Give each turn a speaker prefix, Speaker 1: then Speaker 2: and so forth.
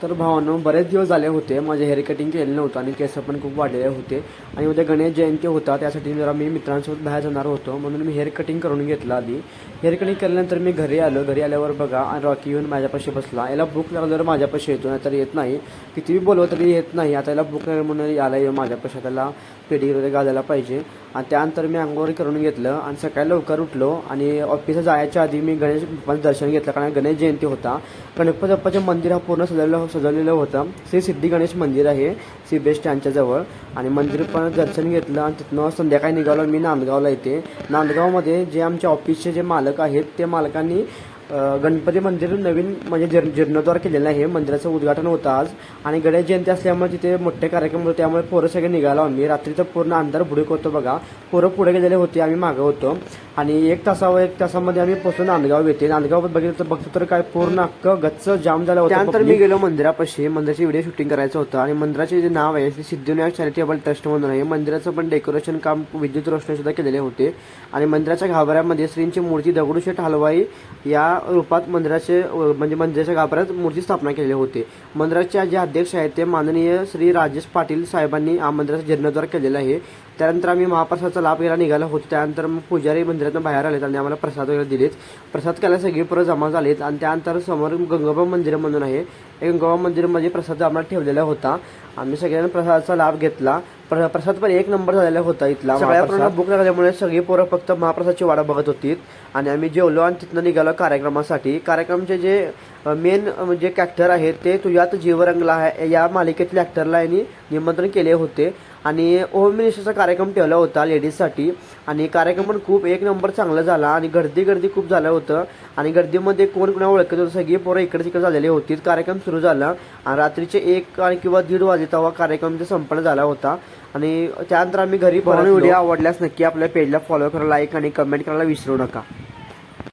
Speaker 1: तर भावांनो, बरेच दिवस झाले होते माझे हेअर कटिंग केलेलं नव्हतं आणि केस पण खूप वाढलेले होते आणि उद्या गणेश जयंती होता, त्यासाठी जरा मी मित्रांसोबत बाहेर जाणार होतो म्हणून मी हेअर कटिंग करून घेतलं. आधी हेअर कटिंग केल्यानंतर मी घरी आलो. घरी आल्यावर बघा आणि रॉकी येऊन माझ्यापाशी बसला. याला भूक लागल्यावर माझ्यापाशी येतो, नाहीतर येत नाही. कितीही बोलव तरी येत नाही. आता याला भूक लागली म्हणून याला येऊ माझ्यापाशी. त्याला पेडी वगैरे घालायला पाहिजे. आणि त्यानंतर मी अंघोळ करून घेतलं आणि सकाळी लवकर उठलो आणि ऑफिसला जायच्या आधी मी गणेश बाप्पाचं दर्शन घेतलं, कारण गणेश जयंती होता. गणपती बाप्पाचे मंदिर हा पूर्ण सजवलेलं होतं. श्री सिद्धी गणेश मंदिर आहे सीबीएस स्टँडच्या जवळ. आणि मंदिर पण दर्शन घेतलं आणि तिथनं संध्याकाळी निघालो मी नांदगावला. इथे नांदगावमध्ये जे आमच्या ऑफिसचे जे मालक आहेत ते मालकांनी गणपती मंदिर नवीन म्हणजे जीर्णोद्धार केलेलं आहे. मंदिराचं उद्घाटन होतं आज आणि गणेश जयंती असल्यामुळे तिथे मोठे कार्यक्रम होते, त्यामुळे पोरं सगळे निघालो आम्ही. रात्रीचं पूर्ण अंधार बुडीक होतो बघा. पोरं पुढे गेलेले होते, आम्ही मागं होतो आणि एक तासामध्ये आम्ही पोहोचलो नांदगाव येते. नांदगाव बघितलं तर बघतो तर काय पूर्ण अख्खं गच्च जाम झालं होतं. त्यानंतर मी गेलो मंदिरापाशी. मंदिराची व्हिडिओ शूटिंग करायचं होतं आणि मंदिराचे जे नाव आहे ते सिद्धिविनायक चॅरिटेबल ट्रस्ट म्हणून आहे. मंदिराचं पण डेकोरेशन काम विद्युत रोषणाई सुद्धा केलेले होते आणि मंदिराच्या गाभाऱ्यामध्ये श्रींची मूर्ती दगडूशेठ हलवाई या रूपात मंदिराच्या गाभाऱ्यात मूर्ती स्थापना केलेली होती. मंदिराचे जे अध्यक्ष आहेत ते माननीय श्री राजेश पाटील साहेबांनी हा मंदिराचा जीर्णोद्धार केलेला आहे. त्यानंतर आम्ही महाप्रसादाचा लाभ घ्यायला निघाला होतो. त्यानंतर मग पुजारी मंदिरातून बाहेर आलेत आणि आम्हाला प्रसाद वगैरे दिलेत. प्रसाद केला सगळी परत जमा झालेत आणि त्यानंतर समोर गंगोबा मंदिर म्हणून आहे. गंगोबा मंदिरमध्ये प्रसाद आम्हाला ठेवलेला होता. आम्ही सगळ्यांना प्रसादाचा लाभ घेतला. प्रसाद पण एक नंबर झालेला होता इथला. सगळ्या भूक लागल्यामुळे सगळी पोरं फक्त महाप्रसादची वाट बघत होती आणि आम्ही जेवलो आणि तिथनं निघालो कार्यक्रमासाठी. कार्यक्रमाचे जे मेन म्हणजे ॲक्टर आहेत ते तुझ्यात जीव रंगला आहे या मालिकेतल्या ॲक्टरला यांनी निमंत्रण केले होते आणि होम मिनिस्टरचा कार्यक्रम ठेवला होता लेडीजसाठी आणि कार्यक्रम पण खूप एक नंबर चांगला झाला आणि गर्दी खूप झालं होतं आणि गर्दीमध्ये कोण कोणा ओळखत होतं. सगळी पोरं इकडे तिकडे झालेली होती. कार्यक्रम सुरू झाला आणि रात्रीचे 1 किंवा 1:30 वाजे तेव्हा कार्यक्रम संपन्न झाला होता आणि त्यानंतर आम्ही घरी परत. व्हिडिओ आवडल्यास नक्की आपल्या पेजला फॉलो करा, लाईक आणि कमेंट करायला विसरू नका.